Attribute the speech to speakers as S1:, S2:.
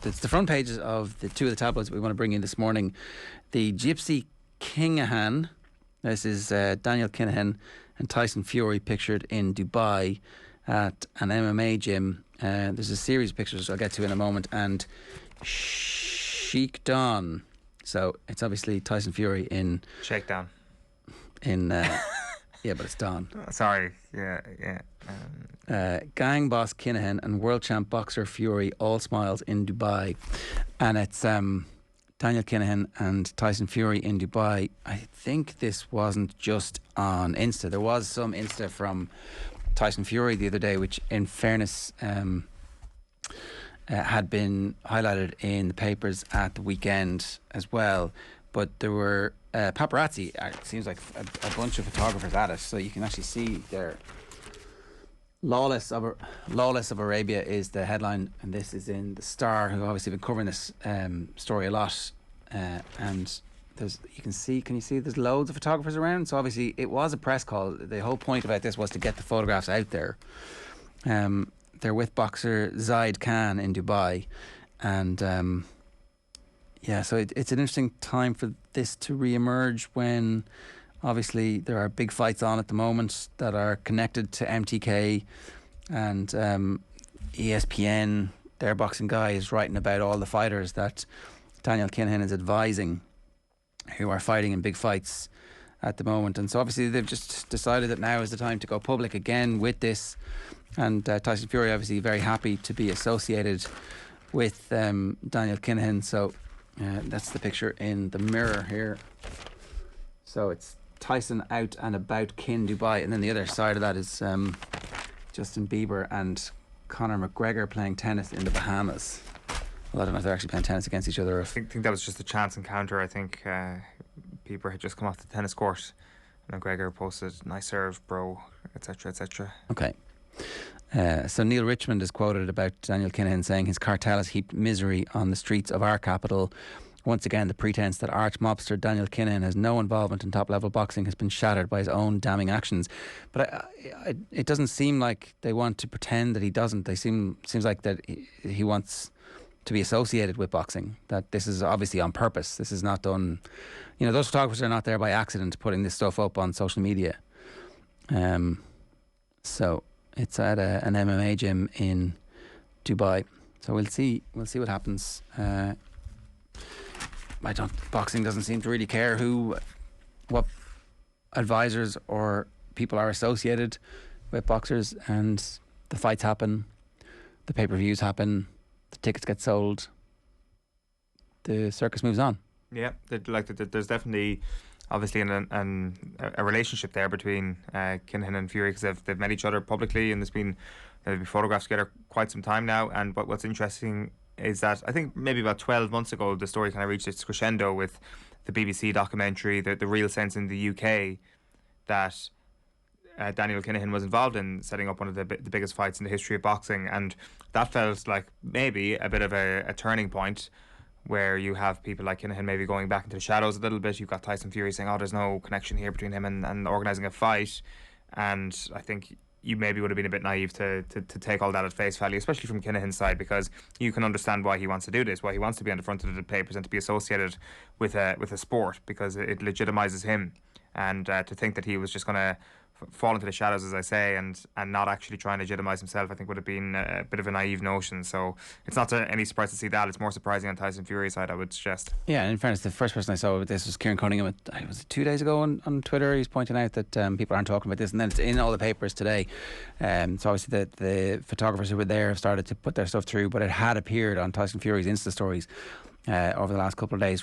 S1: It's the front pages of the two of the tabloids we want to bring in this morning. The Gypsy Kinahan, this is Daneil Kinahan and Tyson Fury pictured in Dubai at an MMA gym. There's a series of pictures I'll get to in a moment. And Sheik Dawn. So it's obviously Tyson Fury in
S2: Shakedown.
S1: Yeah, but it's Dawn.
S2: Sorry. Yeah.
S1: Gang boss Kinahan and world champ boxer Fury, all smiles in Dubai. And it's Daneil Kinahan and Tyson Fury in Dubai. I think this wasn't just on Insta. There was some Insta from Tyson Fury the other day, which in fairness had been highlighted in the papers at the weekend as well. But there were paparazzi, it seems like a bunch of photographers at it, so you can actually see there. Lawless of Arabia is the headline, and this is in the Star, who obviously been covering this story a lot. And can you see there's loads of photographers around. So obviously it was a press call. The whole point about this was to get the photographs out there. They're with boxer Zaid Khan in Dubai, and so it's an interesting time for this to re-emerge when obviously there are big fights on at the moment that are connected to MTK, and ESPN, their boxing guy, is writing about all the fighters that Daneil Kinahan is advising who are fighting in big fights at the moment. And so obviously they've just decided that now is the time to go public again with this. And Tyson Fury obviously very happy to be associated with Daneil Kinahan. So that's the picture in the Mirror here. So it's Tyson out and about Kin Dubai, and then the other side of that is Justin Bieber and Conor McGregor playing tennis in the Bahamas. Well, I don't know if they're actually playing tennis against each other.
S2: I think that was just a chance encounter. I think Bieber had just come off the tennis court, and McGregor posted "nice serve, bro," etc., etc.
S1: Okay. So Neil Richmond is quoted about Daneil Kinahan saying his cartel has heaped misery on the streets of our capital. Once again, the pretense that arch mobster Daneil Kinahan has no involvement in top level boxing has been shattered by his own damning actions. But it doesn't seem like they want to pretend that he doesn't. Seems like that he wants to be associated with boxing. That this is obviously on purpose. This is not done. Those photographers are not there by accident putting this stuff up on social media. So it's at an MMA gym in Dubai. So we'll see what happens. Boxing doesn't seem to really care what advisors or people are associated with boxers, and the fights happen, the pay-per-views happen, the tickets get sold, the circus moves on. Yeah,
S2: there's definitely obviously a relationship there between Kinahan and Fury, because they've met each other publicly, and they've been photographed together quite some time now. And what's interesting is that I think maybe about 12 months ago the story kind of reached its crescendo with the BBC documentary, The Real Sense in the UK, that Daneil Kinahan was involved in setting up one of the biggest fights in the history of boxing. And that felt like maybe a bit of a turning point, where you have people like Kinahan maybe going back into the shadows a little bit. You've got Tyson Fury saying, there's no connection here between him and organising a fight. And I think you maybe would have been a bit naive to take all that at face value, especially from Kinahan's side, because you can understand why he wants to do this, why he wants to be on the front of the papers and to be associated with a sport, because it legitimizes him. And to think that he was just going to fall into the shadows, as I say, and not actually try and legitimise himself, I think would have been a bit of a naive notion. So it's not any surprise to see that. It's more surprising on Tyson Fury's side, I would suggest.
S1: Yeah, and in fairness, the first person I saw with this was Kieran Cunningham. Was it 2 days ago on Twitter? He's pointing out that people aren't talking about this, and then it's in all the papers today. So obviously the photographers who were there have started to put their stuff through, but it had appeared on Tyson Fury's Insta stories over the last couple of days